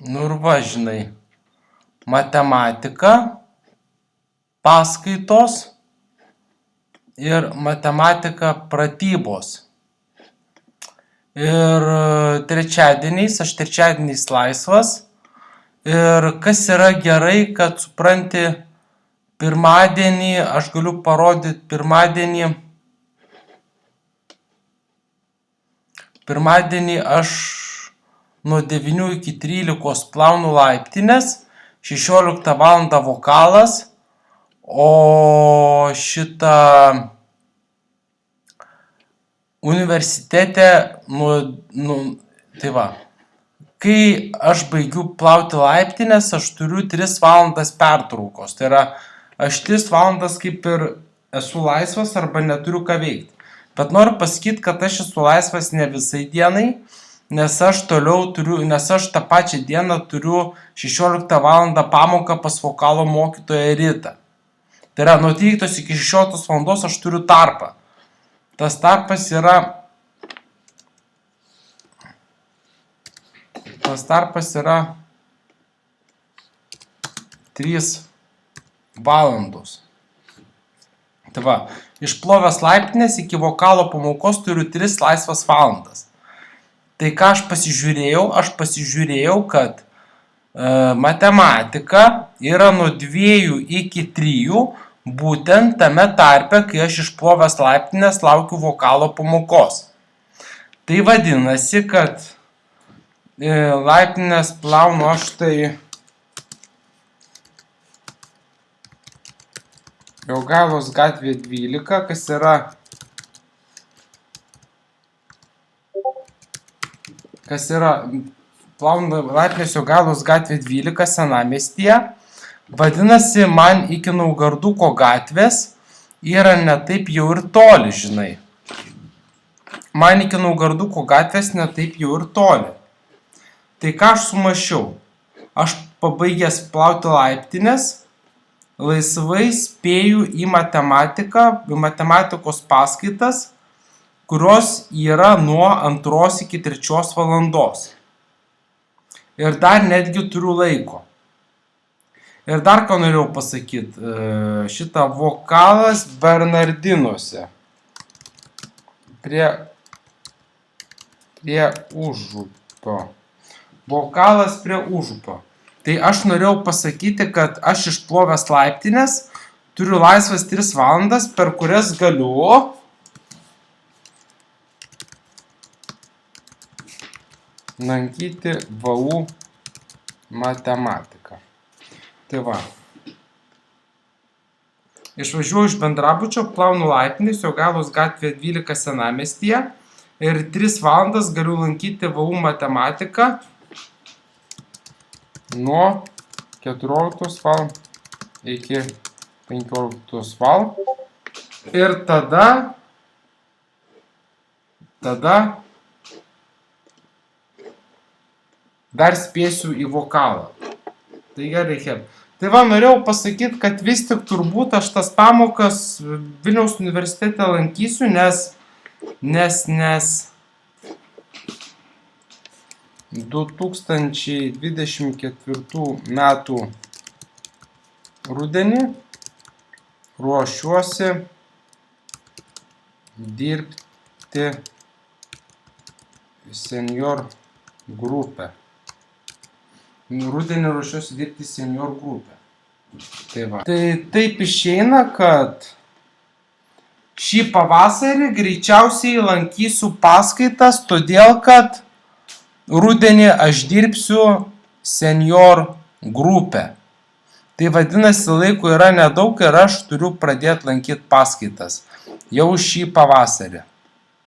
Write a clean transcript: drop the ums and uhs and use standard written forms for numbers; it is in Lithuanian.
Nu ir va, žinai, matematika, paskaitos ir matematika pratybos. Ir aš trečiadieniais laisvas. Ir kas yra gerai, kad supranti, pirmadienį aš galiu parodyti pirmadienį aš nuo 9 iki 13 plaunu laiptines, 16 val. Vokalas, o universitete, tai va, kai aš baigiu plauti laiptines, aš turiu 3 valandas pertraukos. Tai yra, aš 3 valandas kaip ir esu laisvas arba neturiu ką veikti. Bet noriu pasakyti, kad aš esu laisvas ne visai dienai, nes aš tą pačią dieną turiu 16 valandą pamoką pas vokalo mokytoją Ritą. Tai yra, nuo 13 iki 16 valandos aš turiu tarpą. Tas tarpas yra 3 valandos. Tai va, išplovęs laiptinės iki vokalo pamokos turiu 3 laisvas valandas. Tai ką aš pasižiūrėjau, kad matematika yra nuo 2 iki 3, būtent tame tarpe, kai aš išplovęs laiptinės laukiu vokalo pamokos. Tai vadinasi, kad laiptinės plaunu aš tai Jogailos gatvė 12, kas yra plaunu laiptinės Jogailos gatvė 12 Senamiestyje. Vadinasi, man iki Naugarduko gatvės yra ne taip jau ir toli, žinai. Man iki Naugarduko gatvės ne taip jau ir toli. Tai ką aš sumašiau? Aš pabaigęs plauti laiptinės, laisvai spėju į matematikos paskaitas, kurios yra nuo 2 iki 3 valandos. Ir dar netgi turiu laiko. Ir dar ką norėjau pasakyti, šitą vokalas Bernardinuose prie Užupio. Vokalas prie Užupio. Tai aš norėjau pasakyti, kad aš išplovęs laiptinės turiu laisvas 3 valandas, per kurias galiu lankyti VU matematiką. Tai va. Išvažiuoju iš bendrabučio, plaunu laiptinės Jogailos gatvė 12 Senamiestyje ir 3 valandas galiu lankyti VU matematiką nuo 14 val. Iki 15 val. Ir tada dar spėsiu į vokalą. Tai gerai. Tai va, norėjau pasakyti, kad vis tik turbūt aš tas pamokas Vilniaus universitete lankysiu, nes 2024 metų rudenį ruošiuosi dirbti senior grupę. Rudenį ruošiuosi dirbti senior grupę. Tai va. Tai taip išeina, kad šį pavasarį greičiausiai lankysiu paskaitas, todėl kad rudenį aš dirbsiu senior grupę. Tai vadinasi, laiko yra nedaug ir aš turiu pradėti lankyti paskaitas jau šį pavasarį.